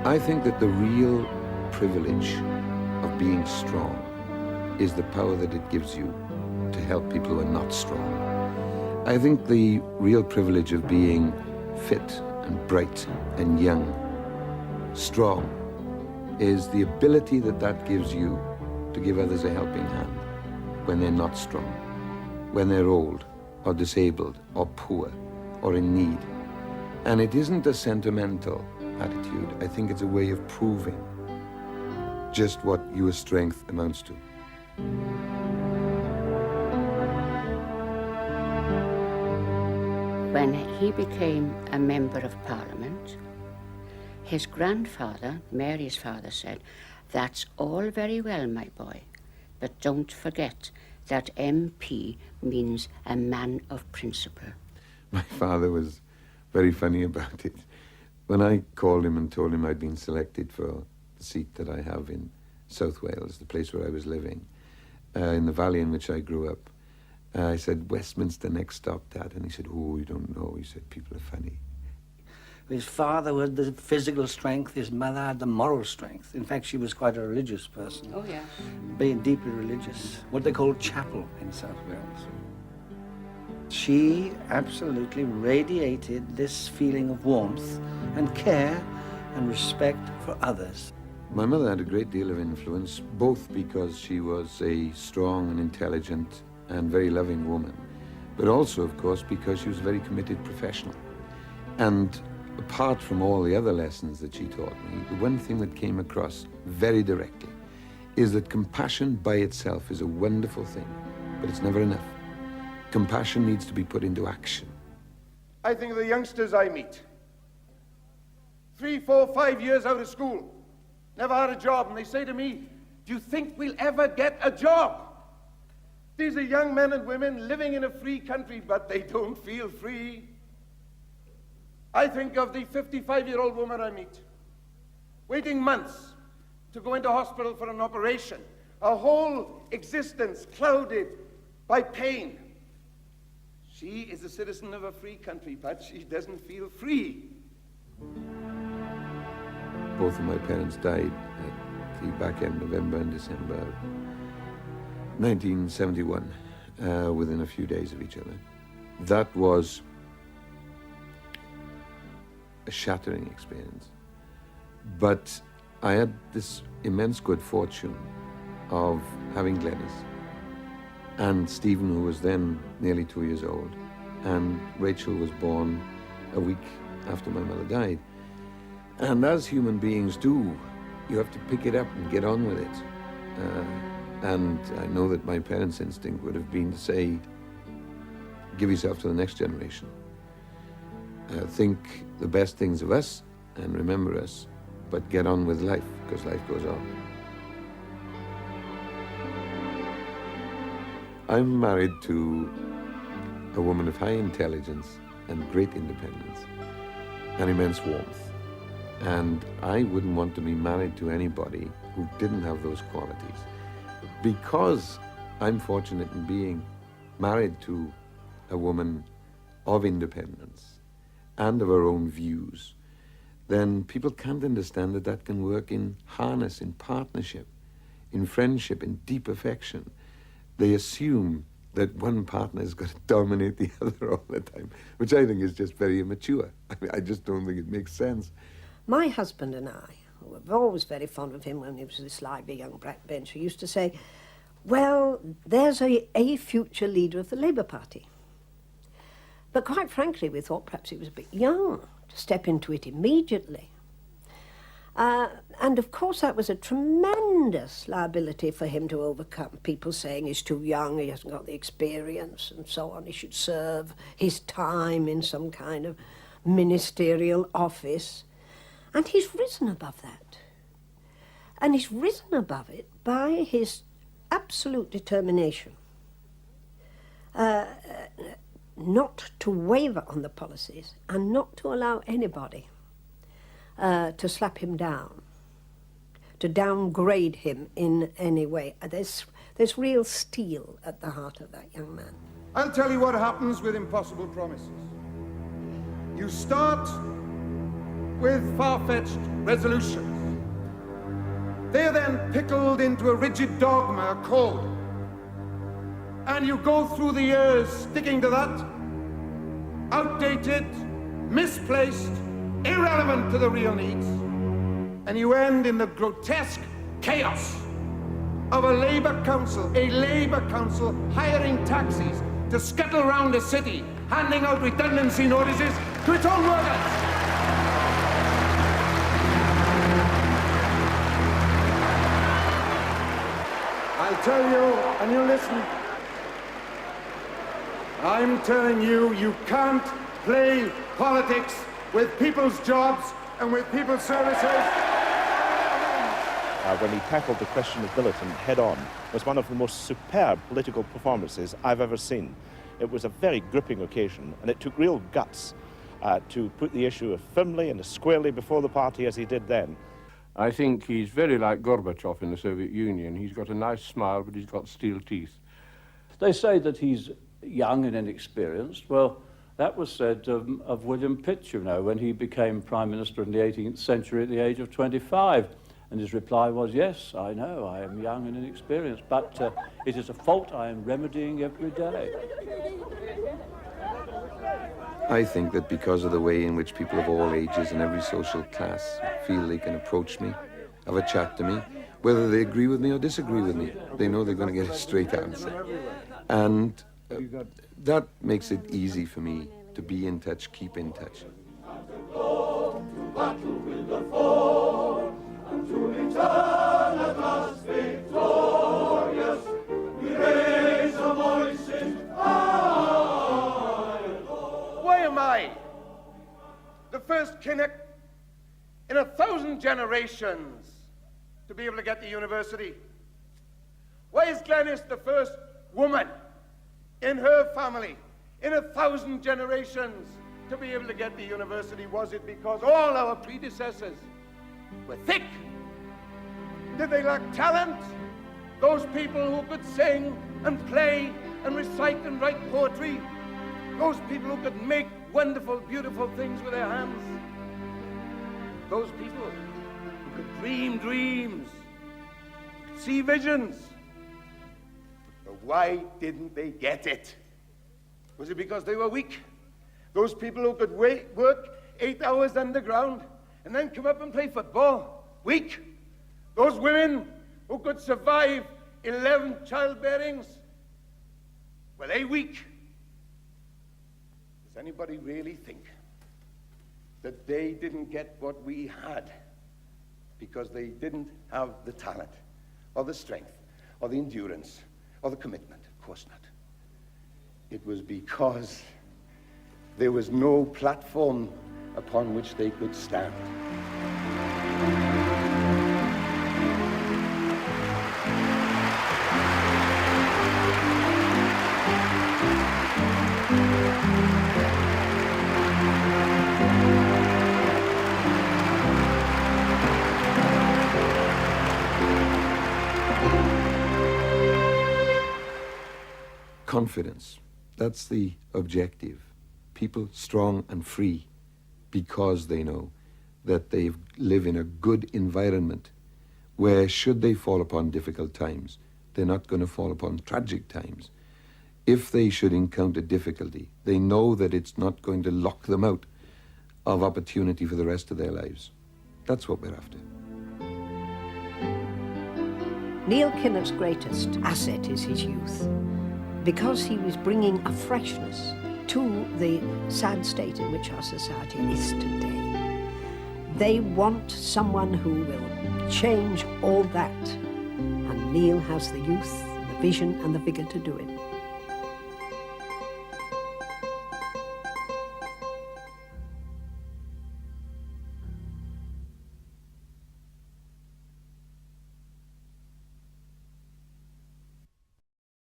I think that the real privilege of being strong is the power that it gives you to help people who are not strong. I think the real privilege of being fit and bright and young, strong, is the ability that that gives you to give others a helping hand when they're not strong, when they're old or disabled or poor or in need. And it isn't a sentimental attitude. I think it's a way of proving just what your strength amounts to. When he became a member of Parliament, his grandfather, Mary's father, said, "That's all very well, my boy, but don't forget that MP means a man of principle." My father was very funny about it. When I called him and told him I'd been selected for the seat that I have in South Wales, the place where I was living, in the valley in which I grew up, I said, "Westminster next stop, Dad." And he said, "Oh, you don't know." He said, "People are funny." His father had the physical strength, his mother had the moral strength. In fact, she was quite a religious person. Oh, yeah. Being deeply religious, what they call chapel in South Wales. She absolutely radiated this feeling of warmth and care and respect for others. My mother had a great deal of influence, both because she was a strong and intelligent and very loving woman, but also, of course, because she was a very committed professional. And apart from all the other lessons that she taught me, the one thing that came across very directly is that compassion by itself is a wonderful thing, but it's never enough. Compassion needs to be put into action. I think of the youngsters I meet. 3, 4, 5 years out of school, never had a job, and they say to me, "Do you think we'll ever get a job?" These are young men and women living in a free country, but they don't feel free. I think of the 55-year-old woman I meet, waiting months to go into hospital for an operation, a whole existence clouded by pain. She is a citizen of a free country, but she doesn't feel free. Both of my parents died at the back end of November and December 1971, within a few days of each other. That was a shattering experience. But I had this immense good fortune of having Glenys and Stephen, who was then nearly 2 years old, and Rachel was born a week after my mother died. And as human beings do, you have to pick it up and get on with it. And I know that my parents' instinct would have been to say, give yourself to the next generation. Think the best things of us and remember us, but get on with life, because life goes on. I'm married to a woman of high intelligence and great independence and immense warmth. And I wouldn't want to be married to anybody who didn't have those qualities. Because I'm fortunate in being married to a woman of independence and of her own views, then people can't understand that that can work in harness, in partnership, in friendship, in deep affection. They assume that one partner is going to dominate the other all the time, which I think is just very immature. I mean, I just don't think it makes sense. My husband and I, who were always very fond of him when he was this lively young backbencher, used to say, well, there's a future leader of the Labour Party. But quite frankly, we thought perhaps he was a bit young to step into it immediately. And of course that was a tremendous liability for him to overcome. People saying he's too young, he hasn't got the experience and so on. He should serve his time in some kind of ministerial office. And he's risen above that. And he's risen above it by his absolute determination not to waver on the policies and not to allow anybody to slap him down, to downgrade him in any way. There's real steel at the heart of that young man. I'll tell you what happens with impossible promises. You start with far-fetched resolutions. They are then pickled into a rigid dogma, a code. And you go through the years sticking to that, outdated, misplaced, irrelevant to the real needs, and you end in the grotesque chaos of a Labour council hiring taxis to scuttle around a city, handing out redundancy notices to its own workers. I'll tell you, and you listen, I'm telling you, you can't play politics with people's jobs and with people's services. When he tackled the question of militant head-on was one of the most superb political performances I've ever seen. It was a very gripping occasion, and it took real guts to put the issue firmly and as squarely before the party as he did then. I think he's very like Gorbachev in the Soviet Union. He's got a nice smile, but he's got steel teeth. They say that he's young and inexperienced. Well, that was said of William Pitt, you know, when he became Prime Minister in the 18th century at the age of 25. And his reply was, yes, I know, I am young and inexperienced, but it is a fault I am remedying every day. I think that because of the way in which people of all ages and every social class feel they can approach me, have a chat to me, whether they agree with me or disagree with me, they know they're going to get a straight answer. And that makes it easy for me to be in touch, keep in touch. To return at last victorious, we raise a voice in Ireland. Why am I the first Kinnock in 1,000 generations to be able to get to university? Why is Glenys the first woman in her family in 1,000 generations to be able to get to university? Was it because all our predecessors were thick? Did they lack talent? Those people who could sing and play and recite and write poetry? Those people who could make wonderful, beautiful things with their hands? Those people who could dream dreams, see visions? But why didn't they get it? Was it because they were weak? Those people who could work 8 hours underground and then come up and play football? Weak? Those women who could survive 11 childbearings? Were they weak? Does anybody really think that they didn't get what we had because they didn't have the talent or the strength or the endurance or the commitment? Of course not. It was because there was no platform upon which they could stand. Confidence, that's the objective. People strong and free because they know that they live in a good environment where, should they fall upon difficult times, they're not going to fall upon tragic times. If they should encounter difficulty, they know that it's not going to lock them out of opportunity for the rest of their lives. That's what we're after. Neil Kinnock's greatest asset is his youth, because he was bringing a freshness to the sad state in which our society is today. They want someone who will change all that, and Neil has the youth, the vision and the vigour to do it.